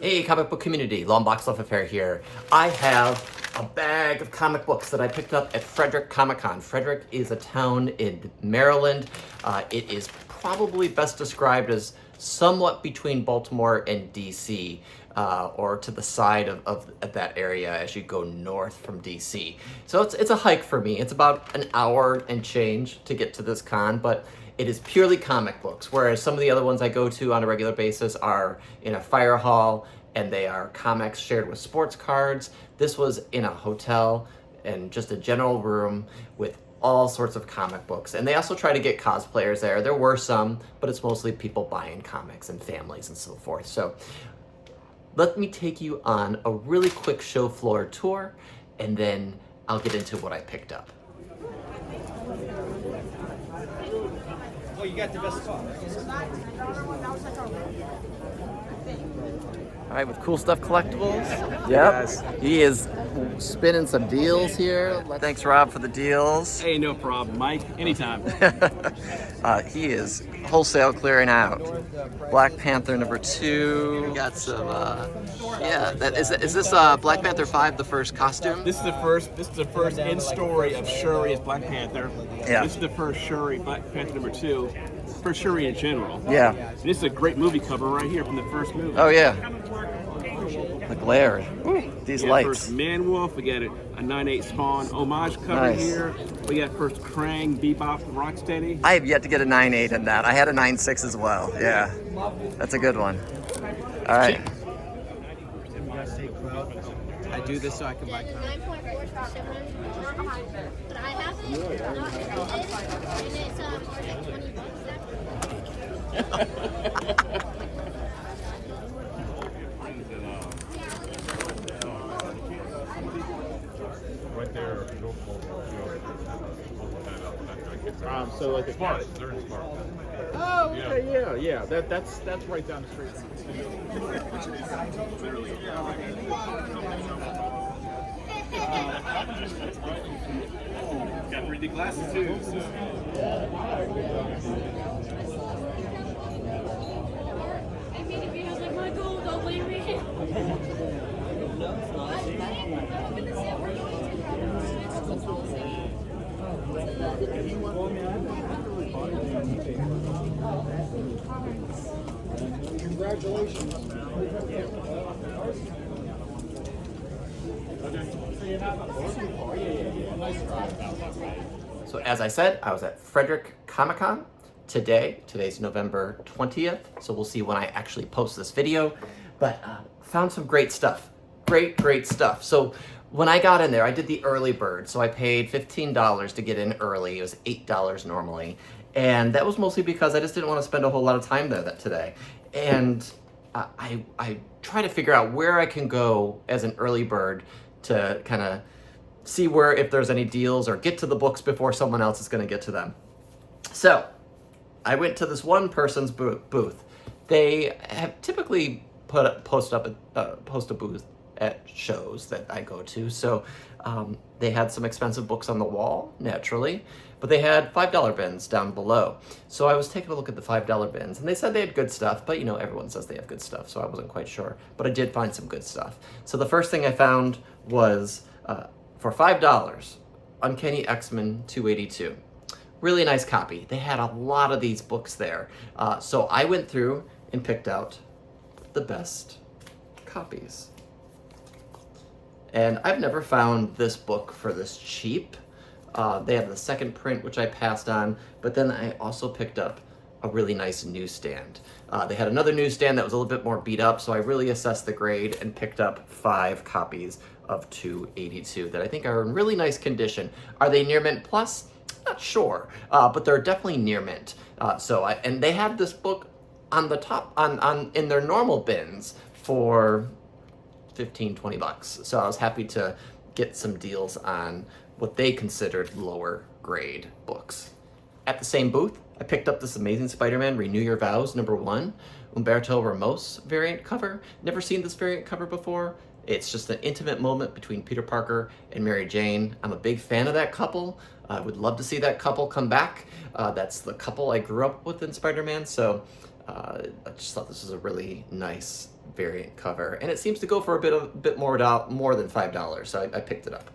Hey, comic book community, Long Box Love Affair here. I have a bag of comic books that I picked up at Frederick Comic-Con. Frederick is a town in Maryland. It is probably best described as somewhat between Baltimore and DC, or to the side of that area as you go north from DC. So it's a hike for me. It's about an hour and change to get to this con, but it is purely comic books, whereas some of the other ones I go to on a regular basis are in a fire hall and they are comics shared with sports cards. This was in a hotel and just a general room with all sorts of comic books. And they also try to get cosplayers there. There were some, but it's mostly people buying comics and families and so forth. So let me take you on a really quick show floor tour, and then I'll get into what I picked up. Oh, you got the best spot. All right, with Cool Stuff Collectibles. Yep, Yes. he is spinning some deals here. Thanks, Rob, for the deals. Hey, no problem, Mike. Anytime. He is wholesale clearing out. Black Panther #2. We got some, is this Black Panther 5 the first costume? This is the first in story of Shuri as Black Panther. Yeah. This is the first Shuri, Black Panther #2. First Shuri in general. Yeah. And this is a great movie cover right here from the first movie. Oh, yeah. The glare. Ooh, these We got lights. first Man Wolf. We got a 9/8 Spawn homage cover Nice. here. We got first Krang, Bebop, and Rocksteady. I have yet to get a 9.8 in that. I had a 9.6 as well. Yeah. That's a good one. All right. I do this so I can buy comics. 9.4 but I have it not printed, and it's $20. Right there. So like Smart. They're in Smart. Oh, okay, yeah. That's right down the street. Got 3D glasses too. I made a video like my gold, don't blame me. So as I said, I was at Frederick Comic-Con today. Today's November 20th, so we'll see when I actually post this video. But found some great stuff. Great stuff. So when I got in there, I did the early bird. So I paid $15 to get in early. It was $8 normally. And that was mostly because I just didn't want to spend a whole lot of time there today. And I try to figure out where I can go as an early bird to kind of see if there's any deals or get to the books before someone else is going to get to them. So I went to this one person's booth. They have typically post a booth at shows that I go to. So they had some expensive books on the wall, naturally, but they had $5 bins down below. So I was taking a look at the $5 bins, and they said they had good stuff, but everyone says they have good stuff, so I wasn't quite sure. But I did find some good stuff. So the first thing I found was, for $5, Uncanny X-Men 282. Really nice copy. They had a lot of these books there. So I went through and picked out the best copies. And I've never found this book for this cheap. They have the second print, which I passed on, but then I also picked up a really nice newsstand. They had another newsstand that was a little bit more beat up, so I really assessed the grade and picked up 5 copies of 282 that I think are in really nice condition. Are they near mint plus? Not sure, but they're definitely near mint. And they had this book on the top, in their normal bins for $15-20. So I was happy to get some deals on what they considered lower grade books. At the same booth, I picked up this Amazing Spider-Man Renew Your Vows #1, Umberto Ramos variant cover. Never seen this variant cover before. It's just an intimate moment between Peter Parker and Mary Jane. I'm a big fan of that couple. I would love to see that couple come back. That's the couple I grew up with in Spider-Man, so I just thought this was a really nice variant cover, and it seems to go for a bit more than $5, so I picked it up.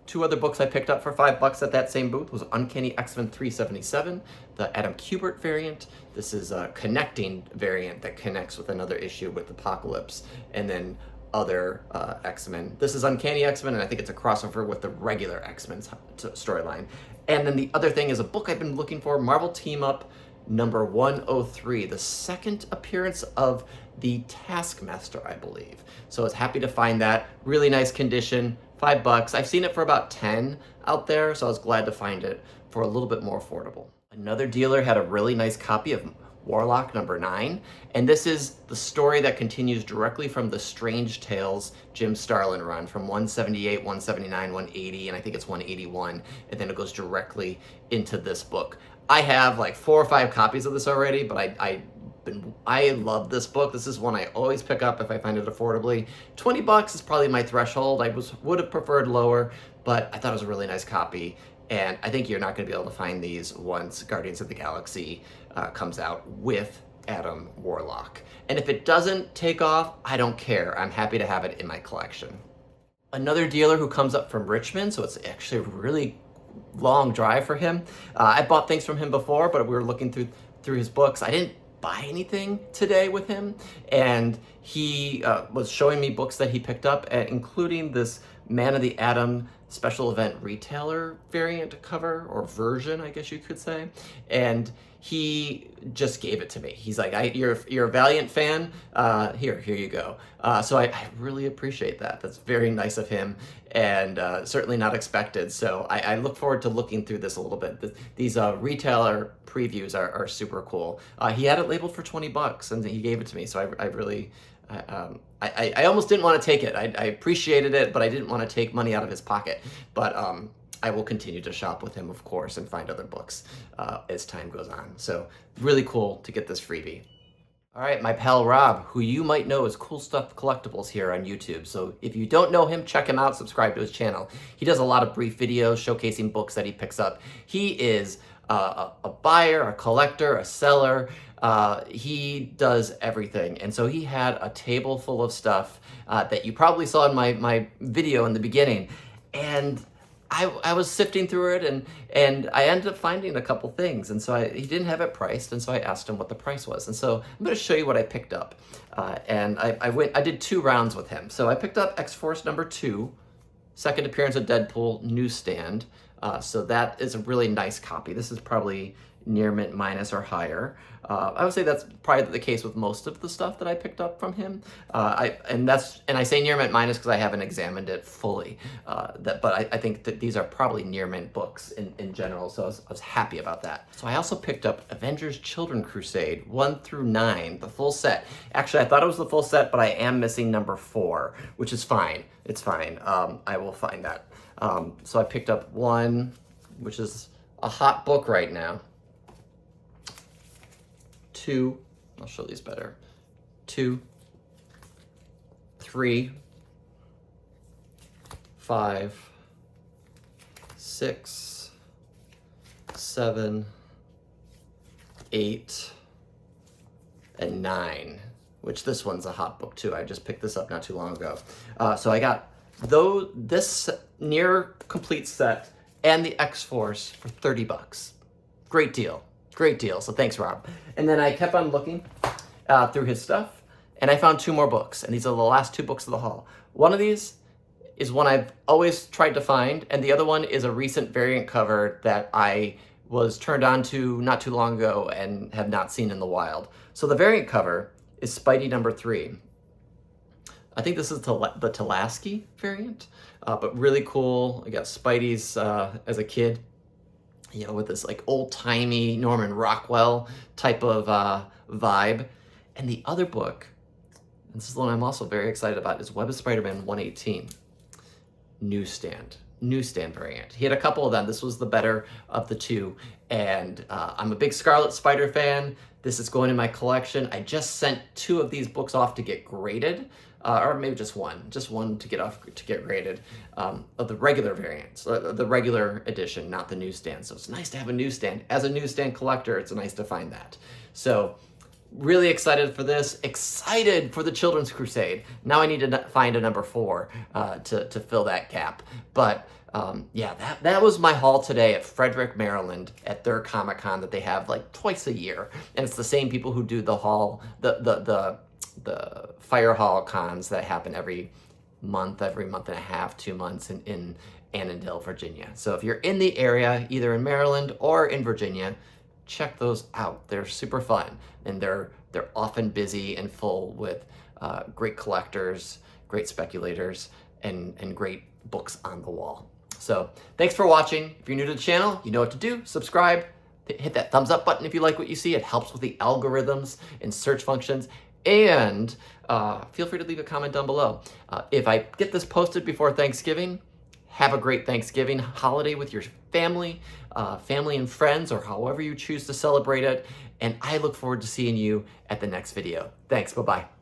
Two other books I picked up for $5 at that same booth was Uncanny X-Men 377, the Adam Kubert variant. This is a connecting variant that connects with another issue with Apocalypse, and then other X-Men. This is Uncanny X-Men, and I think it's a crossover with the regular X-Men storyline. And then the other thing is a book I've been looking for, Marvel Team Up number 103, the second appearance of the Taskmaster, I believe. So I was happy to find that. Really nice condition, $5. I've seen it for about 10 out there, so I was glad to find it for a little bit more affordable. Another dealer had a really nice copy of Warlock number 9, and this is the story that continues directly from the Strange Tales Jim Starlin run from 178, 179, 180, and I think it's 181, and then it goes directly into this book. I have like 4 or 5 copies of this already, but I love this book. This is one I always pick up if I find it affordably. $20 is probably my threshold. I would have preferred lower, but I thought it was a really nice copy. And I think you're not going to be able to find these once Guardians of the Galaxy comes out with Adam Warlock. And if it doesn't take off, I don't care. I'm happy to have it in my collection. Another dealer who comes up from Richmond, so it's actually a really long drive for him. I bought things from him before, but we were looking through his books. I didn't buy anything today with him, and he was showing me books that he picked up, including this Man of the Atom special event retailer variant cover, or version, I guess you could say, and he just gave it to me. He's like, you're a Valiant fan? Here you go. So I really appreciate that. That's very nice of him, and certainly not expected. So I look forward to looking through this a little bit. These retailer previews are super cool. He had it labeled for $20, and he gave it to me, so I really... I almost didn't want to take it. I appreciated it, but I didn't want to take money out of his pocket. But I will continue to shop with him, of course, and find other books as time goes on. So really cool to get this freebie. All right, my pal Rob, who you might know as Cool Stuff Collectibles here on YouTube. So if you don't know him, check him out, subscribe to his channel. He does a lot of brief videos showcasing books that he picks up. He is a buyer, a collector, a seller. He does everything. And so he had a table full of stuff that you probably saw in my video in the beginning. And I was sifting through it, and I ended up finding a couple things. And so he didn't have it priced, and so I asked him what the price was. And so I'm going to show you what I picked up. And I did 2 rounds with him. So I picked up X-Force number 2, second appearance of Deadpool, newsstand. So that is a really nice copy. This is probably near mint minus or higher. I would say that's probably the case with most of the stuff that I picked up from him. And I say near mint minus because I haven't examined it fully. But I think that these are probably near mint books in general. So I was happy about that. So I also picked up Avengers Children Crusade 1 through 9, the full set. Actually, I thought it was the full set, but I am missing number 4, which is fine. It's fine. I will find that. So I picked up 1, which is a hot book right now. 2, I'll show these better. 2, 3, 5, 6, 7, 8, and 9, which this one's a hot book too. I just picked this up not too long ago. So I got this near complete set and the X-Force for $30. Great deal. Great deal. So thanks, Rob. And then I kept on looking through his stuff, and I found 2 more books, and these are the last 2 books of the haul. One of these is one I've always tried to find, and the other one is a recent variant cover that I was turned on to not too long ago and have not seen in the wild. So the variant cover is Spidey number 3. I think this is the Talaski variant, but really cool. I got Spidey's as a kid, you know, with this like old-timey Norman Rockwell type of vibe. And the other book, and this is the one I'm also very excited about, is Web of Spider-Man 118. Newsstand variant. He had a couple of them. This was the better of the 2. And I'm a big Scarlet Spider fan. This is going in my collection. I just sent 2 of these books off to get graded. Or maybe just one to get graded, of the regular variants, the regular edition, not the newsstand. So it's nice to have a newsstand. As a newsstand collector, it's nice to find that. So really excited for this. Excited for the Children's Crusade. Now I need to find a number 4 to fill that gap. But yeah, that was my haul today at Frederick, Maryland, at their Comic-Con that they have like twice a year. And it's the same people who do the hall, the fire hall cons that happen every month and a half, 2 months in Annandale, Virginia. So if you're in the area, either in Maryland or in Virginia, check those out. They're super fun, and they're often busy and full with great collectors, great speculators, and great books on the wall. So thanks for watching. If you're new to the channel, you know what to do. Subscribe, hit that thumbs up button if you like what you see. It helps with the algorithms and search functions. And feel free to leave a comment down below. If I get this posted before Thanksgiving, have a great Thanksgiving holiday with your family, family and friends, or however you choose to celebrate it. And I look forward to seeing you at the next video. Thanks, bye-bye.